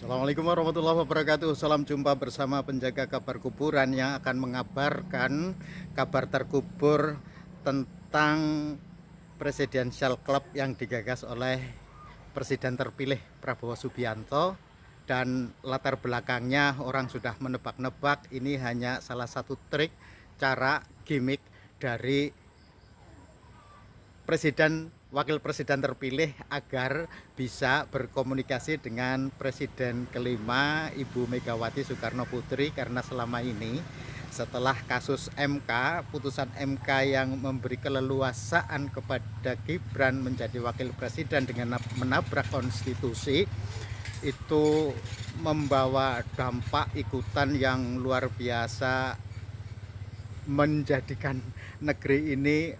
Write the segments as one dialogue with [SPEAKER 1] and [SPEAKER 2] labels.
[SPEAKER 1] Assalamualaikum warahmatullahi wabarakatuh. Salam jumpa bersama penjaga kabar kuburan yang akan mengabarkan kabar terkubur tentang Presidential Club yang digagas oleh Presiden terpilih Prabowo Subianto. Dan latar belakangnya orang sudah menebak-nebak, ini hanya salah satu trik, cara, gimmick dari wakil presiden terpilih agar bisa berkomunikasi dengan presiden kelima Ibu Megawati Soekarno Putri, karena selama ini setelah kasus MK, putusan MK yang memberi keleluasaan kepada Gibran menjadi wakil presiden dengan menabrak konstitusi, itu membawa dampak ikutan yang luar biasa, menjadikan negeri ini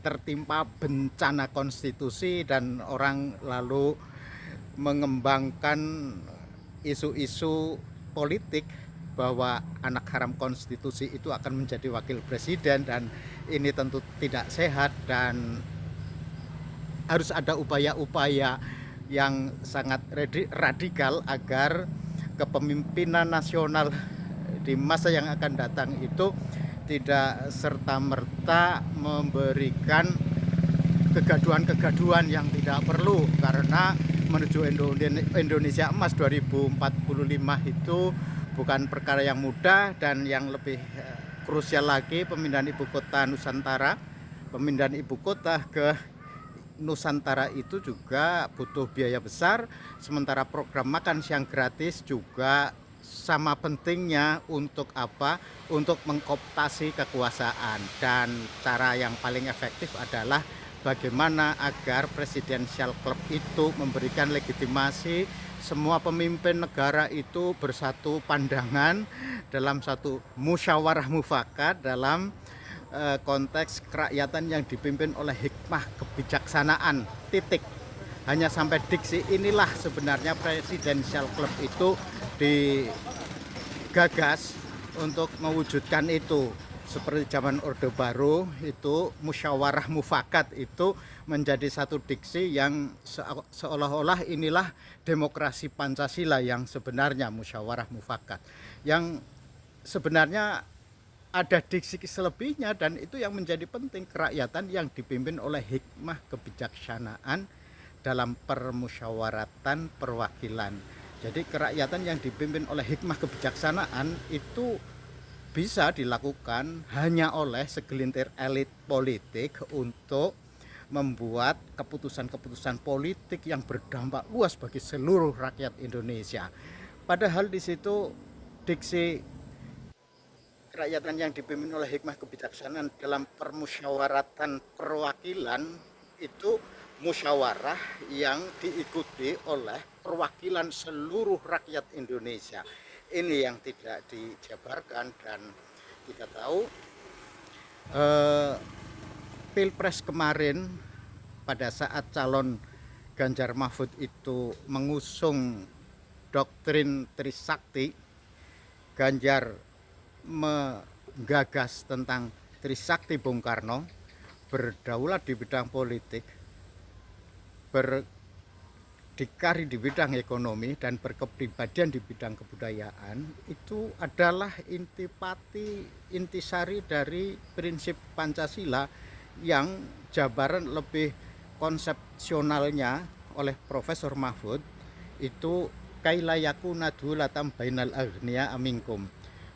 [SPEAKER 1] tertimpa bencana konstitusi, dan orang lalu mengembangkan isu-isu politik bahwa anak haram konstitusi itu akan menjadi wakil presiden, dan ini tentu tidak sehat dan harus ada upaya-upaya yang sangat radikal agar kepemimpinan nasional di masa yang akan datang itu tidak serta-merta memberikan kegaduhan-kegaduhan yang tidak perlu, karena menuju Indonesia Emas 2045 itu bukan perkara yang mudah. Dan yang lebih krusial lagi, pemindahan ibu kota Nusantara, pemindahan ibu kota ke Nusantara itu juga butuh biaya besar, sementara program makan siang gratis juga sama pentingnya. Untuk apa? Untuk mengkooptasi kekuasaan. Dan cara yang paling efektif adalah bagaimana agar Presidential Club itu memberikan legitimasi semua pemimpin negara itu bersatu pandangan dalam satu musyawarah mufakat dalam konteks kerakyatan yang dipimpin oleh hikmah kebijaksanaan, titik. Hanya sampai diksi inilah sebenarnya Presidential Club itu digagas untuk mewujudkan itu. Seperti zaman Orde Baru itu musyawarah mufakat itu menjadi satu diksi yang seolah-olah inilah demokrasi Pancasila yang sebenarnya, musyawarah mufakat yang sebenarnya ada diksi selebihnya, dan itu yang menjadi penting, kerakyatan yang dipimpin oleh hikmah kebijaksanaan dalam permusyawaratan perwakilan. Jadi kerakyatan yang dipimpin oleh hikmah kebijaksanaan itu bisa dilakukan hanya oleh segelintir elit politik untuk membuat keputusan-keputusan politik yang berdampak luas bagi seluruh rakyat Indonesia. Padahal di situ diksi kerakyatan yang dipimpin oleh hikmah kebijaksanaan dalam permusyawaratan perwakilan itu musyawarah yang diikuti oleh perwakilan seluruh rakyat Indonesia. Ini yang tidak dijabarkan. Dan kita tahu Pilpres kemarin pada saat calon Ganjar Mahfud itu mengusung doktrin Trisakti, Ganjar menggagas tentang Trisakti Bung Karno, berdaulat di bidang politik, berdikari di bidang ekonomi, dan berkepribadian di bidang kebudayaan. Itu adalah intisari dari prinsip Pancasila yang jabaran lebih konsepsionalnya oleh Profesor Mahfud itu kaila yakuna dulatam bainal aghnia aminkum.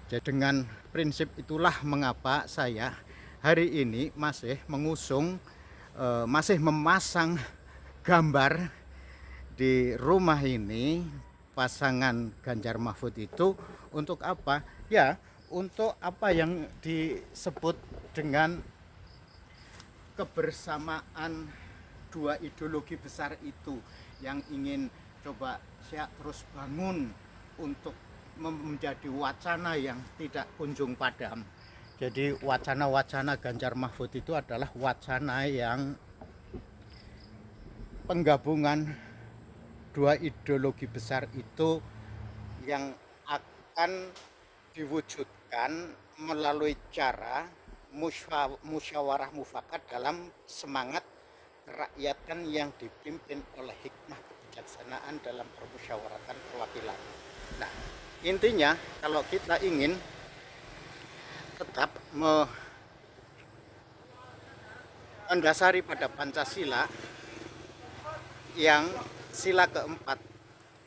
[SPEAKER 1] Jadi dengan prinsip itulah mengapa saya hari ini masih mengusung, masih memasang gambar di rumah ini pasangan Ganjar Mahfud itu. Untuk apa? Ya, untuk apa yang disebut dengan kebersamaan dua ideologi besar itu yang ingin coba saya terus bangun untuk menjadi wacana yang tidak kunjung padam. Jadi wacana-wacana Ganjar Mahfud itu adalah wacana yang penggabungan dua ideologi besar itu yang akan diwujudkan melalui cara musyawarah mufakat dalam semangat kerakyatan yang dipimpin oleh hikmah kebijaksanaan dalam permusyawaratan perwakilan. Nah, intinya kalau kita ingin tetap mendasari pada Pancasila yang sila keempat,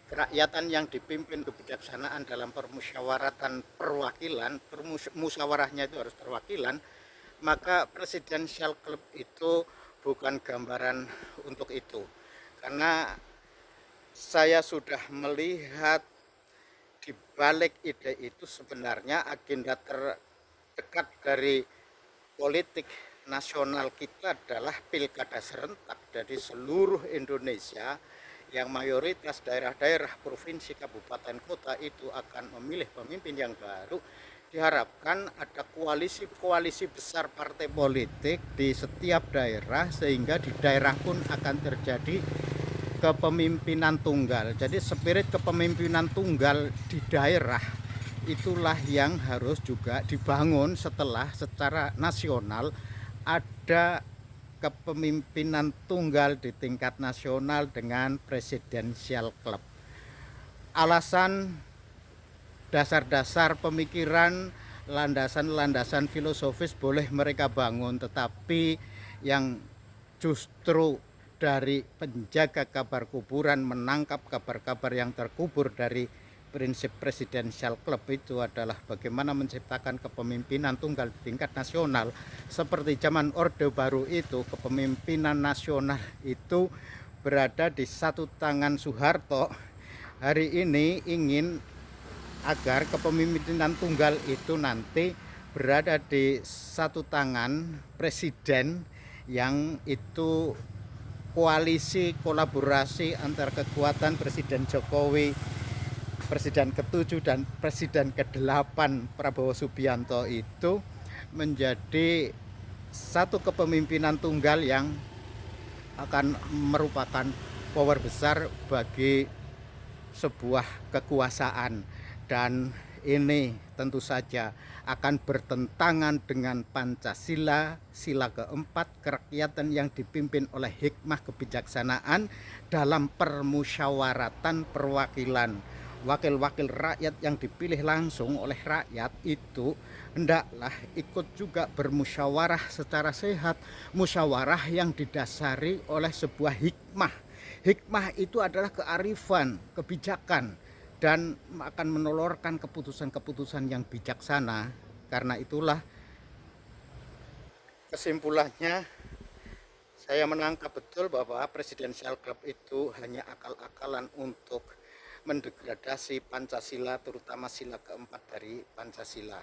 [SPEAKER 1] kerakyatan yang dipimpin kebijaksanaan dalam permusyawaratan perwakilan, musyawarahnya itu harus perwakilan, maka presidential club itu bukan gambaran untuk itu. Karena saya sudah melihat di balik ide itu sebenarnya agenda terdekat dari politik nasional kita adalah pilkada serentak dari seluruh Indonesia, yang mayoritas daerah-daerah, provinsi, kabupaten, kota itu akan memilih pemimpin yang baru. Diharapkan ada koalisi-koalisi besar partai politik di setiap daerah, sehingga di daerah pun akan terjadi kepemimpinan tunggal. Jadi spirit kepemimpinan tunggal di daerah itulah yang harus juga dibangun setelah secara nasional ada kepemimpinan tunggal di tingkat nasional dengan presidential club. Alasan dasar-dasar pemikiran, landasan-landasan filosofis boleh mereka bangun, tetapi yang justru dari penjaga kabar kuburan menangkap kabar-kabar yang terkubur dari prinsip presidential club itu adalah bagaimana menciptakan kepemimpinan tunggal di tingkat nasional. Seperti zaman Orde Baru itu, kepemimpinan nasional itu berada di satu tangan Soeharto. Hari ini ingin agar kepemimpinan tunggal itu nanti berada di satu tangan presiden, yang itu koalisi kolaborasi antar kekuatan Presiden Jokowi, Presiden ke-7 dan Presiden ke-8 Prabowo Subianto itu menjadi satu kepemimpinan tunggal yang akan merupakan power besar bagi sebuah kekuasaan. Dan ini tentu saja akan bertentangan dengan Pancasila, sila keempat, kerakyatan yang dipimpin oleh hikmah kebijaksanaan dalam permusyawaratan perwakilan. Wakil-wakil rakyat yang dipilih langsung oleh rakyat itu hendaklah ikut juga bermusyawarah secara sehat, musyawarah yang didasari oleh sebuah hikmah. Hikmah itu adalah kearifan, kebijakan, dan akan menelurkan keputusan-keputusan yang bijaksana. Karena itulah kesimpulannya, saya menangkap betul bahwa presidential club itu hanya akal-akalan untuk mendegradasi Pancasila, terutama sila keempat dari Pancasila.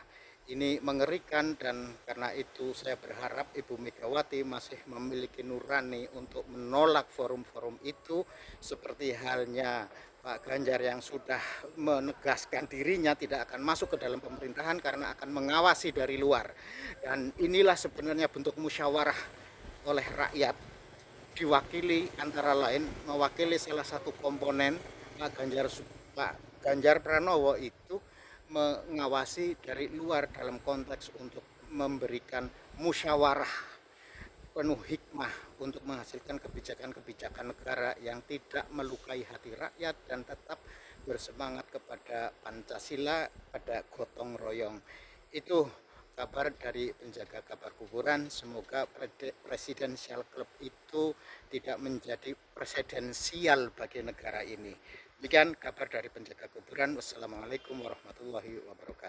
[SPEAKER 1] Ini mengerikan, dan karena itu saya berharap Ibu Megawati masih memiliki nurani untuk menolak forum-forum itu, seperti halnya Pak Ganjar yang sudah menegaskan dirinya tidak akan masuk ke dalam pemerintahan karena akan mengawasi dari luar. Dan inilah sebenarnya bentuk musyawarah oleh rakyat, diwakili antara lain mewakili salah satu komponen Pak Ganjar Pranowo itu mengawasi dari luar dalam konteks untuk memberikan musyawarah penuh hikmah untuk menghasilkan kebijakan-kebijakan negara yang tidak melukai hati rakyat dan tetap bersemangat kepada Pancasila, pada gotong royong. Itu kabar dari penjaga kabar kuburan. Semoga presidential club itu tidak menjadi presidensial bagi negara ini. Demikian kabar dari penjaga kuburan. Wassalamualaikum warahmatullahi wabarakatuh.